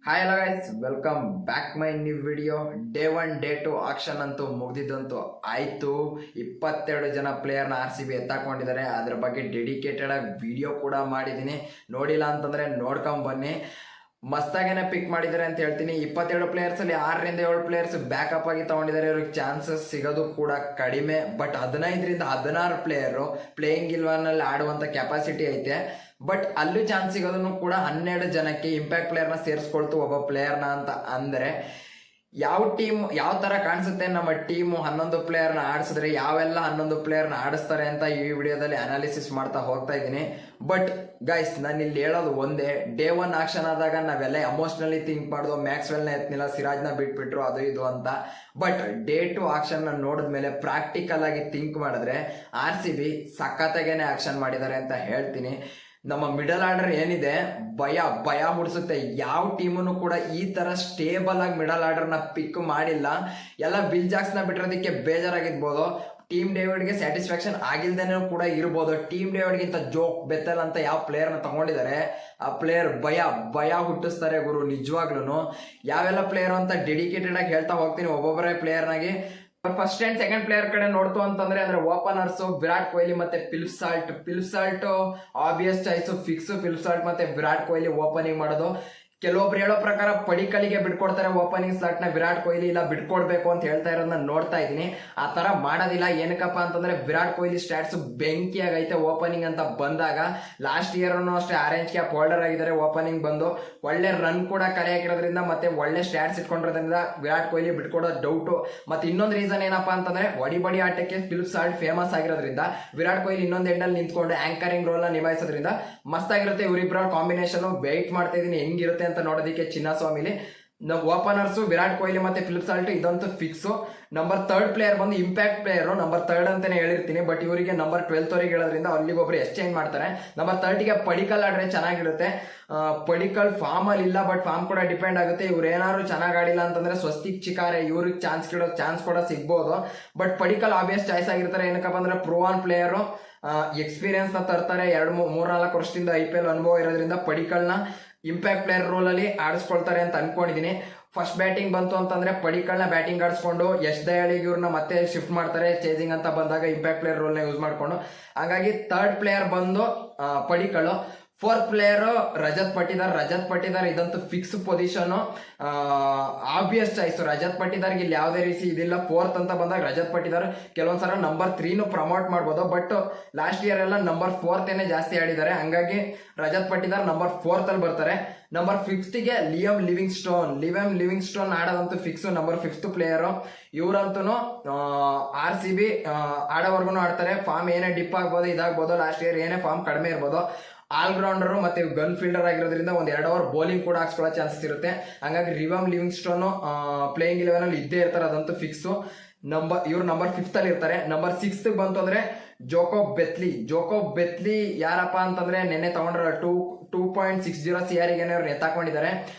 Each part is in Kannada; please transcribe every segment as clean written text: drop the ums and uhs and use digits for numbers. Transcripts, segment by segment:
Hi hello guys, welcome back my new video. Day 1 day 2 action ಅಂತೂ ಮುಗ್ದಿದ್ದಂತೂ ಆಯಿತು. 22 ಜನ ಪ್ಲೇಯರ್ನ RCB ಎತ್ತಾಕೊಂಡಿದ್ದಾರೆ. ಅದ್ರ ಬಗ್ಗೆ ಡೆಡಿಕೇಟೆಡ್ ಆಗಿ ವಿಡಿಯೋ ಕೂಡ ಮಾಡಿದ್ದೀನಿ. ನೋಡಿಲ್ಲ ಅಂತಂದರೆ ನೋಡ್ಕೊಂಬನ್ನಿ. ಮಸ್ತಾಗೇನೆ ಪಿಕ್ ಮಾಡಿದ್ದಾರೆ ಅಂತ ಹೇಳ್ತೀನಿ. 22 ಪ್ಲೇಯರ್ಸಲ್ಲಿ 6ರಿಂದ 7 ಪ್ಲೇಯರ್ಸ್ ಬ್ಯಾಕಪ್ ಆಗಿ ತಗೊಂಡಿದ್ದಾರೆ. ಇವ್ರಿಗೆ ಚಾನ್ಸಸ್ ಸಿಗೋದು ಕೂಡ ಕಡಿಮೆ. ಬಟ್ 15ರಿಂದ 16 ಪ್ಲೇಯರು ಪ್ಲೇಯಿಂಗ್ 11ನಲ್ಲಿ ಆಡುವಂಥ ಕೆಪಾಸಿಟಿ ಐತೆ. ಬಟ್ ಅಲ್ಲೂ ಚಾನ್ಸ್ ಸಿಗೋದನ್ನು ಕೂಡ 12 ಜನಕ್ಕೆ ಇಂಪ್ಯಾಕ್ಟ್ ಪ್ಲೇಯರ್ನ ಸೇರಿಸ್ಕೊಳ್ತು ಒಬ್ಬ ಪ್ಲೇಯರ್ನ ಅಂತ ಅಂದರೆ ಯಾವ ಟೀಮ್ ಯಾವ ಥರ ಕಾಣಿಸುತ್ತೆ. ನಮ್ಮ ಟೀಮು 11 ಪ್ಲೇಯರ್ನ ಆಡಿಸಿದ್ರೆ ಯಾವೆಲ್ಲ 11 ಪ್ಲೇಯರ್ನ ಆಡಿಸ್ತಾರೆ ಅಂತ ಈ ವಿಡಿಯೋದಲ್ಲಿ ಅನಾಲಿಸಿಸ್ ಮಾಡ್ತಾ ಹೋಗ್ತಾ ಇದ್ದೀನಿ. ಬಟ್ ಗೈಸ್, ನಾನು ಇಲ್ಲಿ ಹೇಳೋದು ಒಂದೇ, ಡೇ 1 ಆಕ್ಷನ್ ಆದಾಗ ನಾವೆಲ್ಲ ಎಮೋಷ್ನಲಿ ಥಿಂಕ್ ಮಾಡೋದು ಮ್ಯಾಕ್ಸ್ವೆಲ್ನ ಎತ್ನಿಲ್ಲ, ಸಿರಾಜ್ನ ಬಿಟ್ಬಿಟ್ರು ಅದು ಇದು ಅಂತ. ಬಟ್ ಡೇ 2 ಆಕ್ಷನ್ನ ನೋಡಿದ್ಮೇಲೆ ಪ್ರಾಕ್ಟಿಕಲ್ ಆಗಿ ಥಿಂಕ್ ಮಾಡಿದ್ರೆ RCB ಸಖತ್ತಾಗೇನೆ ಆಕ್ಷನ್ ಮಾಡಿದ್ದಾರೆ ಅಂತ ಹೇಳ್ತೀನಿ. ನಮ್ಮ ಮಿಡಲ್ ಆರ್ಡರ್ ಏನಿದೆ ಭಯ ಹುಡ್ಸುತ್ತೆ. ಯಾವ ಟೀಮನ್ನು ಕೂಡ ಈ ಥರ ಸ್ಟೇಬಲ್ ಆಗಿ ಮಿಡಲ್ ಆರ್ಡರ್ನ ಪಿಕ್ ಮಾಡಿಲ್ಲ. ಎಲ್ಲ ಬಿಲ್ ಜಾಕ್ಸ್ನ ಬಿಟ್ಟಿರೋದಕ್ಕೆ ಬೇಜಾರಾಗಿರ್ಬೋದು. ಟೀಮ್ ಡೇವಿಡ್ಗೆ ಸ್ಯಾಟಿಸ್ಫ್ಯಾಕ್ಷನ್ ಆಗಿಲ್ದೇನೂ ಕೂಡ ಇರ್ಬೋದು. ಟೀಮ್ ಡೇವಿಡ್ಗಿಂತ ಜೋಕ್ ಬೆತ್ತಲ್ ಅಂತ ಯಾವ ಪ್ಲೇಯರ್ನ ತಗೊಂಡಿದ್ದಾರೆ ಆ ಪ್ಲೇಯರ್ ಭಯ ಹುಟ್ಟಿಸ್ತಾರೆ ಗುರು ನಿಜವಾಗ್ಲೂ. ಯಾವೆಲ್ಲ ಪ್ಲೇಯರ್ ಅಂತ ಡೆಡಿಕೇಟೆಡ್ ಆಗಿ ಹೇಳ್ತಾ ಹೋಗ್ತೀನಿ ಒಬ್ಬೊಬ್ಬರೇ ಪ್ಲೇಯರ್ನಾಗಿ. ಫಸ್ಟ್ ಅಂಡ್ ಸೆಕೆಂಡ್ ಪ್ಲೇಯರ್ ಕಡೆ ನೋಡ್ತು ಅಂತಂದ್ರೆ ಓಪನರ್ಸ್ ವಿರಾಟ್ ಕೊಹ್ಲಿ ಮತ್ತೆ Philip Salt obvious choice, fix Philip Salt ಮತ್ತೆ ವಿರಾಟ್ ಕೊಹ್ಲಿ ಓಪನಿಂಗ್ ಮಾಡೋದು. ಕೆಲವೊಬ್ರು ಹೇಳೋ ಪ್ರಕಾರ ಪಡಿಕಲಿಗೆ ಬಿಟ್ಕೊಡ್ತಾರೆ ಓಪನಿಂಗ್ ಸ್ಲಾಟ್ ನ, ವಿರಾಟ್ ಕೊಹ್ಲಿ ಇಲ್ಲ ಬಿಟ್ಕೊಡ್ಬೇಕು ಅಂತ ಹೇಳ್ತಾ ಇರೋದನ್ನ ನೋಡ್ತಾ ಇದ್ದೀನಿ. ಆ ತರ ಮಾಡೋದಿಲ್ಲ. ಏನಕ್ಕಪ್ಪ ಅಂತಂದ್ರೆ ವಿರಾಟ್ ಕೊಹ್ಲಿ ಸ್ಟಾಟ್ಸ್ ಬೆಂಕಿಯಾಗೈತೆ ಓಪನಿಂಗ್ ಅಂತ ಬಂದಾಗ. ಲಾಸ್ಟ್ ಇಯರ್ ಅಷ್ಟೇ ಆರೆಂಜ್ ಕ್ಯಾಪ್ ಹೋಲ್ಡರ್ ಆಗಿದ್ದಾರೆ. ಓಪನಿಂಗ್ ಬಂದು ಒಳ್ಳೆ ರನ್ ಕೂಡ ಕಲೆ ಹಾಕಿರೋದ್ರಿಂದ ಮತ್ತೆ ಒಳ್ಳೆ ಸ್ಟಾಟ್ಸ್ ಇಟ್ಕೊಂಡಿರೋದ್ರಿಂದ ವಿರಾಟ್ ಕೊಹ್ಲಿ ಬಿಟ್ಕೊಡೋದು ಡೌಟು. ಮತ್ತೆ ಇನ್ನೊಂದು ರೀಸನ್ ಏನಪ್ಪಾ ಅಂತಂದ್ರೆ ಬಡಿ ಆಟಕ್ಕೆ ಫಿಲಿಪ್ ಸಾಲ್ಟ್ ಫೇಮಸ್ ಆಗಿರೋದ್ರಿಂದ ವಿರಾಟ್ ಕೊಹ್ಲಿ ಇನ್ನೊಂದು ಎಂಡಲ್ಲಿ ನಿಂತ್ಕೊಂಡು ಆಂಕರಿಂಗ್ ರೋಲ್ ನ ನಿಭಾಯಿಸೋದ್ರಿಂದ ಮಸ್ತಾಗಿರುತ್ತೆ. ಇವರಿಬ್ಬರ ಕಾಂಬಿನೇಷನ್ ವೆಯ್ಟ್ ಮಾಡ್ತಾ ಇದೀನಿ ಹೆಂಗಿರುತ್ತೆ ಅಂತ ನೋಡೋದಕ್ಕೆ. ಚಿನ್ನಸ್ವಾಮಿಲಿ ಓಪನರ್ಸ್ ವಿರಾಟ್ ಕೊಹ್ಲಿ ಮತ್ತೆ ಫಿಲಿಪ್ ಸಾಲ್ಟ್ ಇದಂತೂ ಫಿಕ್ಸ್. ನಂಬರ್ 3 ಪ್ಲೇಯರ್ ಬಂದು ಇಂಪ್ಯಾಕ್ಟ್ ಪ್ಲೇಯರ್, ನಂಬರ್ 3 ಅಂತಾನೆ ಹೇಳಿರ್ತೀನಿ. ಬಟ್ ಇವರಿಗೆ ನಂಬರ್ 12 ಅವರಿಗೆ ಹೇಳೋದ್ರಿಂದ ಅಲ್ಲಿಗೊಬ್ರು ಎಕ್ಸ್ಚೇಂಜ್ ಮಾಡ್ತಾರೆ. ನಂಬರ್ 30ಗೆ ಪಡಿಕಲ್ ಆಡ್ರೆ ಚೆನ್ನಾಗಿರುತ್ತೆ. ಪಡಿಕಲ್ ಫಾರ್ಮ್ ಅಲ್ಲಿ ಇಲ್ಲ, ಬಟ್ ಫಾರ್ಮ್ ಕೂಡ ಡಿಪೆಂಡ್ ಆಗುತ್ತೆ. ಇವ್ರು ಏನಾದ್ರು ಚೆನ್ನಾಗಿ ಆಡಿಲ್ಲ ಅಂತಂದ್ರೆ ಸ್ವಸ್ತಿಕ್ ಚಿಕಾರೆ ಇವ್ರಿಗೆ ಚಾನ್ಸ್ ಕೂಡ ಸಿಗ್ಬೋದು. ಬಟ್ ಪಡಿಕಲ್ ಆಬ್ವಿಯಸ್ ಚಾಯ್ಸ್ ಆಗಿರ್ತಾರೆ. ಏನಕ್ಕಪ್ಪ ಅಂದ್ರೆ ಪ್ರೂವನ್ ಪ್ಲೇಯರು, ಎಕ್ಸ್ಪೀರಿಯನ್ಸ್ ನ ತರ್ತಾರೆ. 2-3-4 ವರ್ಷದಿಂದ IPL ಅನುಭವ ಇರೋದ್ರಿಂದ ಪಡಿಕಲ್ನ ಇಂಪ್ಯಾಕ್ಟ್ ಪ್ಲೇಯರ್ ರೋಲ್ ಅಲ್ಲಿ ಆಡಿಸ್ಕೊಳ್ತಾರೆ ಅಂತ ಅನ್ಕೊಂಡಿದೀನಿ. ಫಸ್ಟ್ ಬ್ಯಾಟಿಂಗ್ ಬಂತು ಅಂತಂದ್ರೆ ಪಡಿಕಲ್ನ ಬ್ಯಾಟಿಂಗ್ ಆಡಿಸ್ಕೊಂಡು ಯಶ್ ದಯಾಳಿಗೆ ಇವ್ರನ್ನ ಮತ್ತೆ ಶಿಫ್ಟ್ ಮಾಡ್ತಾರೆ ಚೇಸಿಂಗ್ ಅಂತ ಬಂದಾಗ ಇಂಪ್ಯಾಕ್ಟ್ ಪ್ಲೇಯರ್ ರೋಲ್ನ ಯೂಸ್ ಮಾಡ್ಕೊಂಡು. ಹಾಗಾಗಿ 3rd ಪ್ಲೇಯರ್ ಬಂದು ಪಡಿಕಲ್. 4th ಪ್ಲೇಯರ್ ರಜತ್ ಪಟ್ಟಿದಾರ್ ಇದಂತೂ fix position, obvious choice. Rajat ಪಟ್ಟಿದಾರ್ಗೆ ಇಲ್ಲಿ ಯಾವುದೇ ರೀತಿ ಇದಿಲ್ಲ. 4th ಅಂತ ಬಂದಾಗ ರಜತ್ ಪಟ್ಟಿದಾರ್ ಕೆಲವೊಂದ್ಸಲ ನಂಬರ್ 3 ಪ್ರಮೋಟ್ ಮಾಡ್ಬೋದು. ಬಟ್ ಲಾಸ್ಟ್ ಇಯರ್ ಎಲ್ಲ ನಂಬರ್ 4th ಜಾಸ್ತಿ ಆಡಿದ್ದಾರೆ. ಹಂಗಾಗಿ ರಜತ್ ಪಟ್ಟಿದಾರ್ ನಂಬರ್ 4th ಅಲ್ಲಿ ಬರ್ತಾರೆ. ನಂಬರ್ 5ಗೆ ಲಿಯಮ್ ಲಿವಿಂಗ್ ಸ್ಟೋನ್ ಆಡೋದಂತೂ ಫಿಕ್ಸ್. Number 5th player. ಇವರಂತೂ RCB ಆಡೋವರೆಗೂ ಆಡ್ತಾರೆ. ಫಾರ್ಮ್ ಏನೇ ಡಿಪ್ ಆಗ್ಬೋದು, ಇದಾಗ್ಬೋದು. ಲಾಸ್ಟ್ ಇಯರ್ ಏನೇ ಫಾರ್ಮ್ ಕಡಿಮೆ ಇರ್ಬೋದು. ಆಲ್ರೌಂಡರ್ ಮತ್ತೆ ಗನ್ ಫೀಲ್ಡರ್ ಆಗಿರೋದ್ರಿಂದ ಒಂದ್ 2 ಅವರ್ ಬೌಲಿಂಗ್ ಕೂಡ ಹಾಕ್ಸ್ಕೊಳ್ಳೋ ಚಾನ್ಸಸ್ ಇರುತ್ತೆ. ಹಂಗಾಗಿ ಲಿವಿಂಗ್ ಸ್ಟೋನ್ ಪ್ಲೇಯಿಂಗ್ 11 ಅಲ್ಲಿ ಇದ್ದೇ ಇರ್ತಾರೆ, ಅದಂತೂ ಫಿಕ್ಸ್. ಇವ್ರು ನಂಬರ್ 5th ಅಲ್ಲಿ ಇರ್ತಾರೆ. ನಂಬರ್ 6 ಬಂತು ಅಂದ್ರೆ ಜೋಕೋಬ್ ಬೆತ್ಲಿ ಯಾರಪ್ಪ ಅಂತಂದ್ರೆ ನೆನ್ನೆ ತಗೊಂಡ್ರ 2.60 CR ಇವ್ರು ಎತ್ತಾಕೊಂಡಿದ್ದಾರೆ.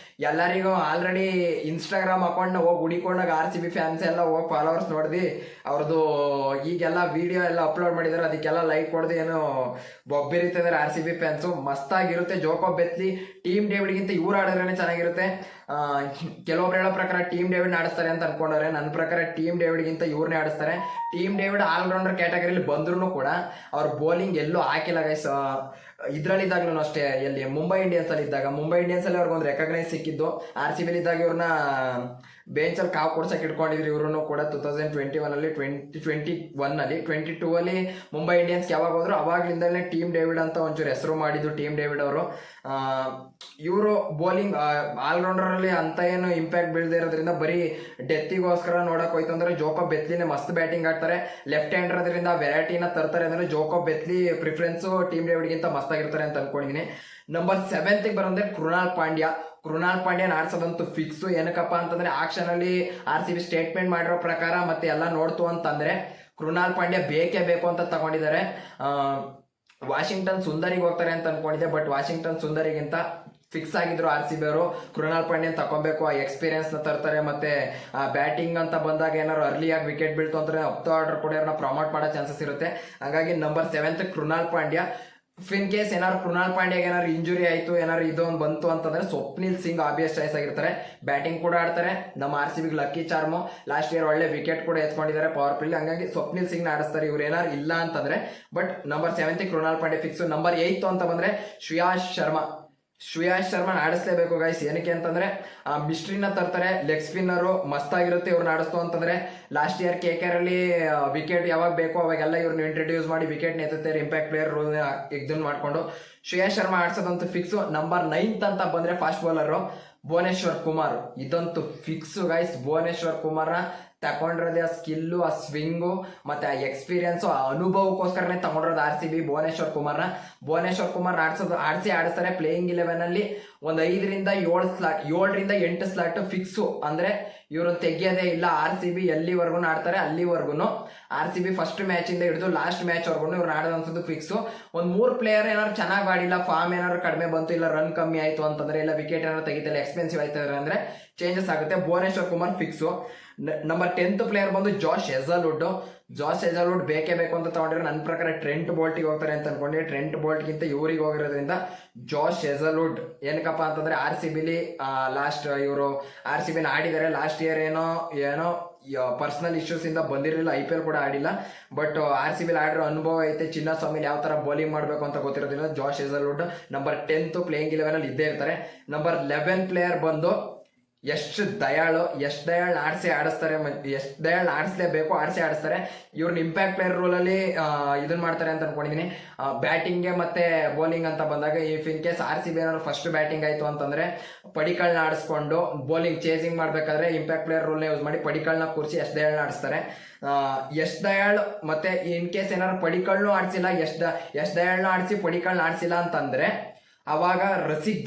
ಎಲ್ಲರಿಗೂ ಆಲ್ರೆಡಿ ಇನ್ಸ್ಟಾಗ್ರಾಮ್ ಅಕೌಂಟ್ನ ಹೋಗಿ ಹುಡಿಕೊಂಡಾಗ RCB ಫ್ಯಾನ್ಸ್ ಎಲ್ಲ ಹೋಗಿ ಫಾಲೋವರ್ಸ್ ನೋಡಿದ್ವಿ. ಅವ್ರದ್ದು ಈಗೆಲ್ಲ ವಿಡಿಯೋ ಎಲ್ಲ ಅಪ್ಲೋಡ್ ಮಾಡಿದ್ದಾರೆ, ಅದಕ್ಕೆಲ್ಲ ಲೈಕ್ ಕೊಡದೆ ಏನೋ ಬೊಬ್ಬಿರಿತಿದ್ದಾರೆ RCB ಫ್ಯಾನ್ಸು. ಮಸ್ತಾಗಿರುತ್ತೆ. ಜೋಕೋಬ್ ಬೆತ್ಲಿ ಟೀಮ್ ಡೇವಿಡ್ಗಿಂತ ಇವ್ರು ಆಡಿದ್ರೇನೆ ಚೆನ್ನಾಗಿರುತ್ತೆ. ಕೆಲವೊಬ್ರು ಹೇಳೋ ಪ್ರಕಾರ ಟೀಮ್ ಡೇವಿಡ್ ಆಡಿಸ್ತಾರೆ ಅಂತ ಅನ್ಕೊಂಡವ್ರೆ. ನನ್ನ ಪ್ರಕಾರ ಟೀಮ್ ಡೇವಿಡ್ಗಿಂತ ಇವ್ರನ್ನೇ ಆಡಿಸ್ತಾರೆ. ಟೀಮ್ ಡೇವಿಡ್ ಆಲ್ರೌಂಡರ್ ಕ್ಯಾಟಗರಿಲಿ ಬಂದ್ರು ಕೂಡ ಅವ್ರ ಬೌಲಿಂಗ್ ಎಲ್ಲೂ ಹಾಕಿಲ್ಲ ಗೈಸ್. ಇದ್ರಲ್ಲಿದ್ದಾಗ್ಲೂ ಅಷ್ಟೇ, ಎಲ್ಲಿ ಮುಂಬೈ ಇಂಡಿಯನ್ಸ್ ಅಲ್ಲಿ ಅವ್ರಿಗೊಂದು ರೆಕಗ್ನೈಸ್ ಸಿಕ್ಕಿದ್ದು. RCB ಇದ್ದಾಗ ಇವ್ರನ್ನ ಬೆಂಚಲ್ಲಿ ಕಾವು ಕೊಡ್ಸಕ್ಕೆ ಇಟ್ಕೊಂಡಿದ್ರು. ಇವ್ರು ಕೂಡ 2021 22 ಅಲ್ಲಿ ಮುಂಬೈ ಇಂಡಿಯನ್ಸ್ ಯಾವಾಗ ಹೋದ್ರು ಅವಾಗ್ಲಿಂದಲೇ ಟೀಮ್ ಡೇವಿಡ್ ಅಂತ ಒಂಚೂರು ಹೆಸರು ಮಾಡಿದ್ದು ಟೀಮ್ ಡೇವಿಡ್ ಅವರು. ಇವರು ಬೌಲಿಂಗ್ ಆಲ್ರೌಂಡರ್ ಅಲ್ಲಿ ಅಂತ ಏನು ಇಂಪ್ಯಾಕ್ಟ್ ಬೀಳದೇ ಇರೋದ್ರಿಂದ ಬರೀ ಡೆತ್ತಿಗೋಸ್ಕರ ನೋಡಕ್ ಹೋಯ್ತು ಅಂದ್ರೆ ಜೋಕೋಬ್ ಬೆತ್ಲಿನೇ ಮಸ್ತ್ ಬ್ಯಾಟಿಂಗ್ ಆಡ್ತಾರೆ. ಲೆಫ್ಟ್ ಹ್ಯಾಂಡರ್ ಅದರಿಂದ ವೆರೈಟಿನ ತರ್ತಾರೆ ಅಂದ್ರೆ ಜೋಕೋಬ್ ಬೆತ್ಲಿ ಪ್ರಿಫರೆನ್ಸ್ ಟೀಮ್ ಡೇವಿಡ್ಗಿಂತ ಮಸ್ತಾಗಿರ್ತಾರೆ ಅಂತ ಅನ್ಕೊಂಡಿದೀನಿ. ನಂಬರ್ 7ಗೆ ಬರೋದ್ರೆ ಕೃಣಾಲ್ ಪಾಂಡ್ಯ ಆಡ್ಸೋದಂತೂ ಫಿಕ್ಸ್. ಏನಕ್ಕಪ್ಪ ಅಂತಂದ್ರೆ ಆಕ್ಷನ್ ಅಲ್ಲಿ RCB ಸ್ಟೇಟ್ಮೆಂಟ್ ಮಾಡಿರೋ ಪ್ರಕಾರ ಮತ್ತೆ ಎಲ್ಲ ನೋಡ್ತು ಅಂತಂದ್ರೆ ಕೃಣಾಲ್ ಪಾಂಡ್ಯ ಬೇಕೇ ಬೇಕು ಅಂತ ತಗೊಂಡಿದ್ದಾರೆ. ವಾಷಿಂಗ್ಟನ್ ಸುಂದರಿಗೆ ಹೋಗ್ತಾರೆ ಅಂತ ಅನ್ಕೊಂಡಿದ್ದೆ, ಬಟ್ ವಾಷಿಂಗ್ಟನ್ ಸುಂದರಿಗಿಂತ ಫಿಕ್ಸ್ ಆಗಿದ್ರು RCB ಅವರು. ಕೃಣಾಲ್ ಪಾಂಡ್ಯನ್ ತಗೊಬೇಕು, ಆ ಎಕ್ಸ್ಪೀರಿಯನ್ಸ್ ನ ತರ್ತಾರೆ. ಮತ್ತೆ ಬ್ಯಾಟಿಂಗ್ ಅಂತ ಬಂದಾಗ ಏನಾದ್ರು ಅರ್ಲಿಯಾಗಿ ವಿಕೆಟ್ ಬೀಳ್ತು ಅಂದ್ರೆ 10th ಆರ್ಡರ್ ಕೂಡ ಪ್ರಮೋಟ್ ಮಾಡೋ ಚಾನ್ಸಸ್ ಇರುತ್ತೆ. ಹಾಗಾಗಿ number 7 Krunal Pandya. In case ಏನಾದ್ರು ಕೃಣಾಲ್ ಪಾಂಡ್ಯಾಗೆ ಏನಾದ್ರು ಇಂಜುರಿ ಆಯ್ತು ಏನಾದ್ರು ಇದೊಂದು ಬಂತು ಅಂತಂದ್ರೆ ಸ್ವಪ್ನಿಲ್ ಸಿಂಗ್ ಆಬ್ವಿಯಸ್ ಚಾಯ್ಸ್ ಆಗಿರ್ತಾರೆ. ಬ್ಯಾಟಿಂಗ್ ಕೂಡ ಆಡ್ತಾರೆ. ನಮ್ಮ RCB ಲಕ್ಕಿ ಚಾರ್ಮು ಲಾಸ್ಟ್ ಇಯರ್ ಒಳ್ಳೆ ವಿಕೆಟ್ ಕೂಡ ಎತ್ಕೊಂಡಿದ್ದಾರೆ ಪವರ್ ಪ್ಲೇ. ಹಂಗಾಗಿ ಸ್ವಪ್ನಿಲ್ ಸಿಂಗ್ ಆಡಿಸ್ತಾರೆ ಇವ್ರು ಏನಾರು ಇಲ್ಲ ಅಂತಂದ್ರೆ. But number 7 Krunal Pandya fix. Number 8 ಅಂತ ಬಂದ್ರೆ ಶ್ರೇಯಾಸ್ ಶರ್ಮಾ ಆಡಿಸ್ಲೇಬೇಕು ಗೈಸ್. ಏನಕ್ಕೆ ಅಂತಂದ್ರೆ ಮಿಸ್ಟ್ರಿನ ತರ್ತಾರೆ, ಲೆಗ್ ಸ್ಪಿನ್ನರು ಮಸ್ತಾಗಿರುತ್ತೆ ಇವ್ರನ್ನ ಆಡಿಸ್ತು ಅಂತಂದ್ರೆ. ಲಾಸ್ಟ್ ಇಯರ್ KKR ಅಲ್ಲಿ ವಿಕೆಟ್ ಯಾವಾಗ ಬೇಕೋ ಅವಾಗೆಲ್ಲ ಇವ್ರನ್ನ ಇಂಟ್ರೊಡ್ಯೂಸ್ ಮಾಡಿ ವಿಕೆಟ್ ಎತ್ತುತ್ತಾರೆ ಇಂಪ್ಯಾಕ್ಟ್ ಪ್ಲೇಯರ್ ರೂಲ್ ಎಕ್ಸಿನ್ ಮಾಡ್ಕೊಂಡು. ಶ್ರೇಯಾಸ್ ಶರ್ಮಾ ಆಡ್ಸೋದಂತೂ ಫಿಕ್ಸ್. ನಂಬರ್ 9 ಅಂತ ಬಂದ್ರೆ ಫಾಸ್ಟ್ ಬೌಲರ್ ಭುವನೇಶ್ವರ್ ಕುಮಾರ್. ಇದಂತೂ ಫಿಕ್ಸ್ ಗೈಸ್. ಭುವನೇಶ್ವರ್ ಕುಮಾರ್ನ ತಗೊಂಡಿರೋದೇ ಆ ಸ್ಕಿಲ್ಲು, ಆ ಸ್ವಿಂಗು ಮತ್ತೆ ಆ ಎಕ್ಸ್ಪೀರಿಯನ್ಸು, ಆ ಅನುಭವಕ್ಕೋಸ್ಕರನೇ ತಗೊಂಡಿರೋದು RCB ಭುವನೇಶ್ವರ್ ಕುಮಾರ್ ಆಡಿಸ್ತಾರೆ. ಪ್ಲೇಯಿಂಗ್ 11 ಅಲ್ಲಿ ಒಂದು 5ರಿಂದ 7 ಸ್ಲಾಟ್ 7ರಿಂದ 8 ಸ್ಲಾಟ್ ಫಿಕ್ಸು. ಅಂದ್ರೆ ಇವರು ತೆಗಿಯೋದೇ ಇಲ್ಲ. RCB ಎಲ್ಲಿವರೆಗೂ ಆಡ್ತಾರೆ ಅಲ್ಲಿವರೆಗೂ. RCB ಫಸ್ಟ್ ಮ್ಯಾಚ್ ಇಂದ ಹಿಡಿದು ಲಾಸ್ಟ್ ಮ್ಯಾಚ್ ವರ್ಗು ಇವ್ರು ಆಡೋದಂಥದ್ದು ಫಿಕ್ಸು. ಒಂದು 3 ಪ್ಲೇಯರ್ ಏನಾದ್ರು ಚೆನ್ನಾಗಿ ಆಡಿಲ್ಲ, ಫಾರ್ಮ್ ಏನಾದ್ರು ಕಡಿಮೆ ಬಂತು, ಇಲ್ಲ ರನ್ ಕಮ್ಮಿ ಆಯ್ತು ಅಂತಂದ್ರೆ, ಇಲ್ಲ ವಿಕೆಟ್ ಏನಾದ್ರು ತೆಗಿತಿಲ್ಲ, ಎಕ್ಸ್ಪೆನ್ಸಿವ್ ಆಯ್ತಂದ್ರೆ ಅಂದ್ರೆ ಚೇಂಜಸ್ ಆಗುತ್ತೆ. Bhuvneshwar Kumar fix. Number 10th player ಬಂದು ಜಾಶ್ ಹೆಜಲ್ವುಡ್ ಬೇಕೇ ಬೇಕು ಅಂತ ತಗೊಂಡಿರೋ. ನನ್ನ ಪ್ರಕಾರ ಟ್ರೆಂಟ್ ಬೋಲ್ಟಿಗೆ ಹೋಗ್ತಾರೆ ಅಂತ ಅನ್ಕೊಂಡೆ. ಟ್ರೆಂಟ್ ಬೋಲ್ಟ್ಗಿಂತ ಇವ್ರಿಗೆ ಹೋಗಿರೋದ್ರಿಂದ ಜಾಶ್ ಹೆಜಲ್ವುಡ್. ಏನಕ್ಕಪ್ಪ ಅಂತಂದ್ರೆ RCBಲಿ ಲಾಸ್ಟ್ ಇವರು RCBನ ಆಡಿದ್ದಾರೆ. ಲಾಸ್ಟ್ ಇಯರ್ ಏನೋ ಪರ್ಸನಲ್ ಇಶ್ಯೂಸ್ ಇಂದ ಬಂದಿರಲಿಲ್ಲ, IPL ಕೂಡ ಆಡಿಲ್ಲ. ಬಟ್ RCBಲಿ ಆಡಿರೋ ಅನುಭವ ಐತೆ. ಚಿನ್ನಸ್ವಾಮಿಲಿ ಯಾವ ತರ ಬೌಲಿಂಗ್ ಮಾಡಬೇಕು ಅಂತ ಗೊತ್ತಿರೋದ್ರಿಂದ ಜಾಶ್ ಹೆಜಲ್ವುಡ್ ನಂಬರ್ 10 ಪ್ಲೇಯಿಂಗ್ 11 ಅಲ್ಲಿ ಇದ್ದೇ ಇರ್ತಾರೆ. ನಂಬರ್ 11 ಪ್ಲೇಯರ್ ಬಂದು ಯಶ್ ದಯಾಳ್ ಆಡಿಸ್ಲೇಬೇಕು, ಆಡಿಸ್ತಾರೆ. ಇವ್ರನ್ನ ಇಂಪ್ಯಾಕ್ಟ್ ಪ್ಲೇಯರ್ ರೂಲಲ್ಲಿ ಇದನ್ನ ಮಾಡ್ತಾರೆ ಅಂತ ಅನ್ಕೊಂಡಿದ್ದೀನಿ. ಬ್ಯಾಟಿಂಗ್ಗೆ ಮತ್ತೆ ಬೌಲಿಂಗ್ ಅಂತ ಬಂದಾಗ ಇನ್ ಕೇಸ್ RCB ಏನಾದ್ರು ಫಸ್ಟ್ ಬ್ಯಾಟಿಂಗ್ ಆಯ್ತು ಅಂತಂದ್ರೆ ಪಡಿಕಲ್ನ ಆಡಿಸ್ಕೊಂಡು ಬೌಲಿಂಗ್ ಚೇಸಿಂಗ್ ಮಾಡ್ಬೇಕಾದ್ರೆ ಇಂಪ್ಯಾಕ್ಟ್ ಪ್ಲೇಯರ್ ರೂಲ್ನ ಯೂಸ್ ಮಾಡಿ ಪಡಿಕಲ್ನ ಕೂರಿಸಿ ಯಶ್ ದಯಾಳ್ನ ಆಡಿಸ್ತಾರೆ. ಯಶ್ ದಯಾಳ್ ಮತ್ತೆ ಇನ್ ಕೇಸ್ ಏನಾದ್ರು ಪಡಿಕಲ್ನು ಆಡಿಸಿಲ್ಲ, ಯಶ್ ದಯಾಳ್ನ ಆಡಿಸಿ ಪಡಿಕಲ್ನ ಆಡಿಸಿಲ್ಲ ಅಂತಂದ್ರೆ ಅವಾಗ ರಸಿಕ್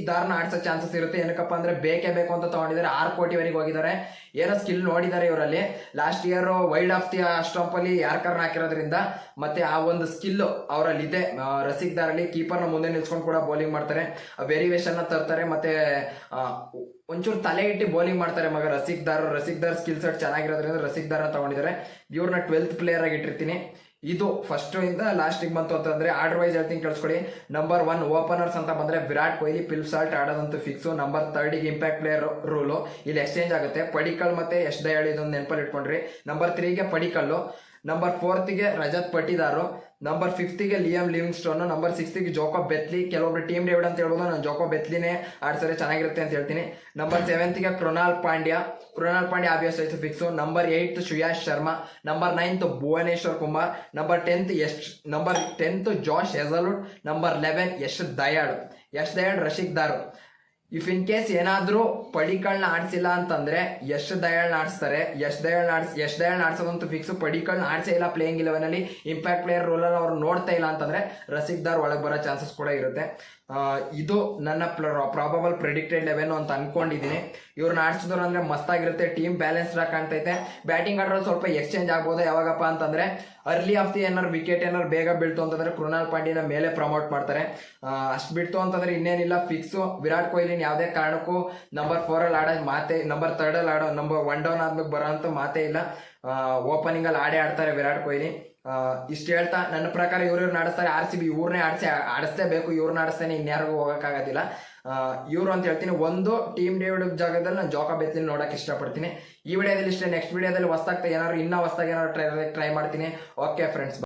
ದಾರ್ನ ಆಡ್ಸೋ ಚಾನ್ಸಸ್ ಇರುತ್ತೆ. ಏನಕ್ಕಪ್ಪ ಅಂದ್ರೆ ಬೇಕೇ ಬೇಕು ಅಂತ ತಗೊಂಡಿದ್ದಾರೆ. 6 ಕೋಟಿವರೆಗೆ ಹೋಗಿದ್ದಾರೆ. ಏನೋ ಸ್ಕಿಲ್ ನೋಡಿದ್ದಾರೆ ಇವರಲ್ಲಿ. Last year wild of the stump ಅಲ್ಲಿ ಯಾರ್ಕರ್ನ ಹಾಕಿರೋದ್ರಿಂದ ಮತ್ತೆ ಆ ಒಂದು ಸ್ಕಿಲ್ ಅವರಲ್ಲಿ ಇದೆ. ರಸಿಕ್ ದಾರ್ ಅಲ್ಲಿ ಕೀಪರ್ನ ಮುಂದೆ ನಿಲ್ಸ್ಕೊಂಡು ಕೂಡ ಬೌಲಿಂಗ್ ಮಾಡ್ತಾರೆ, ವೇರಿಯೇಷನ್ ತರ್ತಾರೆ, ಮತ್ತೆ ಒಂಚೂರು ತಲೆ ಇಟ್ಟು ಬೌಲಿಂಗ್ ಮಾಡ್ತಾರೆ ರಸಿಕ್ ದಾರ್ ಸ್ಕಿಲ್ ಸೆಟ್ ಚೆನ್ನಾಗಿರೋದ್ರಿಂದ ರಸಿಕ್ ದಾರ್ನ ತಗೊಂಡಿದ್ದಾರೆ. ಇವ್ರನ್ನ 12th ಪ್ಲೇಯರ್ ಆಗಿ ಇಟ್ಟಿರ್ತೀನಿ. ಇದು ಫಸ್ಟ್ ಇಂದ ಲಾಸ್ಟಿಗೆ ಬಂತು ಅಂತಂದ್ರೆ ಆರ್ಡರ್ ವೈಸ್ ಹೇಳ್ತೀನಿ ಕೇಳಿಸ್ಕೊಳ್ಳಿ. ನಂಬರ್ 1 ಓಪನರ್ಸ್ ಅಂತ ಬಂದ್ರೆ ವಿರಾಟ್ ಕೊಹ್ಲಿ, ಫಿಲ್ ಸಾಲ್ಟ್ ಆಡೋದಂತೂ fix. Number 3 impact player rule ಇಲ್ಲಿ ಎಕ್ಸ್ಚೇಂಜ್ ಆಗುತ್ತೆ. ಪಡಿಕಲ್ ಮತ್ತೆ ಯಶ್ ದಯಾಳ್ ಇದೊಂದು ನೆನಪಲ್ಲಿ ಇಟ್ಕೊಂಡ್ರಿ. Number 3 Padikkal, number 4 Rajat Patidar, number 5 Liam Livingstone, number 6 Jacob Bethell. ಕೆಲವೊಬ್ರು ಟೀಮ್ ಡೇವಿಡ್ ಅಂತ ಹೇಳ್ಬೋದು, ನಾನು ಜೋಕೋಬ್ ಬೆತ್ಲಿನೇ ಆಡ್ಸರೆ ಚೆನ್ನಾಗಿರುತ್ತೆ ಅಂತ ಹೇಳ್ತೀನಿ. ನಂಬರ್ 7 ಕೃಣಾಲ್ ಪಾಂಡ್ಯ ಆಬ್ವಿಯಸ್ ಆಯ್ತು fix. Number 8 Shreyas Sharma, number 9 Bhuvneshwar Kumar, number 10 Josh Hazlewood, number 11 Yash Dayal Rasikh Dar. If in case ಏನಾದ್ರೂ ಪಡಿಕಲ್ನ ಆಡ್ಸಿಲ್ಲ ಅಂತಂದ್ರೆ ಯಶ್ ದಯಾಳ್ನ ಆಡಿಸ್ತಾರೆ. ಯಶ್ ದಯಾಳ್ನ ಆಡ್ಸೋದಂತೂ ಫಿಕ್ಸ್. ಪಡಿಕಲ್ನ ಆಡ್ಸೇ ಇಲ್ಲ ಪ್ಲೇಯಿಂಗ್ 11 ಅಲ್ಲಿ, ಇಂಪ್ಯಾಕ್ಟ್ ಪ್ಲೇಯರ್ ರೂಲಲ್ಲಿ ಅವ್ರು ನೋಡ್ತಾ ಇಲ್ಲ ಅಂತಂದ್ರೆ ರಸಿಕ್ ದಾರ್ ಒಳಗೆ ಬರೋ ಚಾನ್ಸಸ್ ಕೂಡ ಇರುತ್ತೆ. ಇದು ನನ್ನ ಪ್ರಾಬಬಲ್ ಪ್ರೆಡಿಕ್ಟೆಡ್ 11 ಅಂತ ಅನ್ಕೊಂಡಿದ್ದೀನಿ. ಇವ್ರನ್ನ ಆಡ್ಸಿದ್ರು ಅಂದ್ರೆ ಮಸ್ತಾಗಿರುತ್ತೆ. ಟೀಮ್ ಬ್ಯಾಲೆನ್ಸ್ಡ್ ಆಗಿ ಕಾಣ್ತೈತೆ. ಬ್ಯಾಟಿಂಗ್ ಆಡೋದು ಸ್ವಲ್ಪ ಎಕ್ಸ್ಚೇಂಜ್ ಆಗ್ಬೋದು. ಯಾವಾಗಪ್ಪ ಅಂತಂದ್ರೆ ಅರ್ಲಿ ಆಫ್ ದಿ ವಿಕೆಟ್ ಏನಾರು ಬೇಗ ಬೀಳ್ತು ಅಂತಂದ್ರೆ ಕೃಣಾಲ್ ಪಾಂಡ್ಯನ ಮೇಲೆ ಪ್ರಮೋಟ್ ಮಾಡ್ತಾರೆ. ಅಷ್ಟು ಬಿಡ್ತು ಅಂತಂದ್ರೆ ಇನ್ನೇನಿಲ್ಲ ಫಿಕ್ಸು. ವಿರಾಟ್ ಕೊಹ್ಲಿನ ಯಾವುದೇ ಕಾರಣಕ್ಕೂ ನಂಬರ್ 4 ಅಲ್ಲಿ ಆಡೋ ಮಾತೆ, ನಂಬರ್ 3 ಅಲ್ಲಿ ಆಡೋ, ನಂಬರ್ 1 ಡೌನ್ ಆದ್ಮೇಲೆ ಬರೋ ಅಂತ ಮಾತೇ ಇಲ್ಲ. ಓಪನಿಂಗ್ ಅಲ್ಲಿ ಆಡ್ತಾರೆ ವಿರಾಟ್ ಕೊಹ್ಲಿ. ಇಷ್ಟು ಹೇಳ್ತಾ ನನ್ನ ಪ್ರಕಾರ ಇವ್ರನ್ನ ಆಡಿಸ್ತಾರೆ. RCB ಇವ್ರನ್ನೇ ಆಡಿಸ್ಲೇಬೇಕು. ಇವ್ರನ್ನ ಆಡಿಸ್ತೇನೆ, ಇನ್ಯಾರಿಗೂ ಹೋಗೋಕ್ಕಾಗೋದಿಲ್ಲ. ಇವ್ರು ಅಂತ ಹೇಳ್ತೀನಿ. ಒಂದು ಟೀಮ್ ಡೇವಿಡ್ ಜಾಗದಲ್ಲಿ ನಾನು ಜೋಕೋಬ್ ಬೆತ್ಲಿನ ನೋಡಕ್ಕೆ ಇಷ್ಟಪಡ್ತೀನಿ. ಈ ವಿಡಿಯೋದಲ್ಲಿ ಇಷ್ಟೇ. ನೆಕ್ಸ್ಟ್ ವಿಡಿಯೋದಲ್ಲಿ ಏನಾದ್ರು ಹೊಸ್ದಾಗಿ ಏನಾದ್ರು ಟ್ರೈ ಮಾಡ್ತೀನಿ. Okay friends.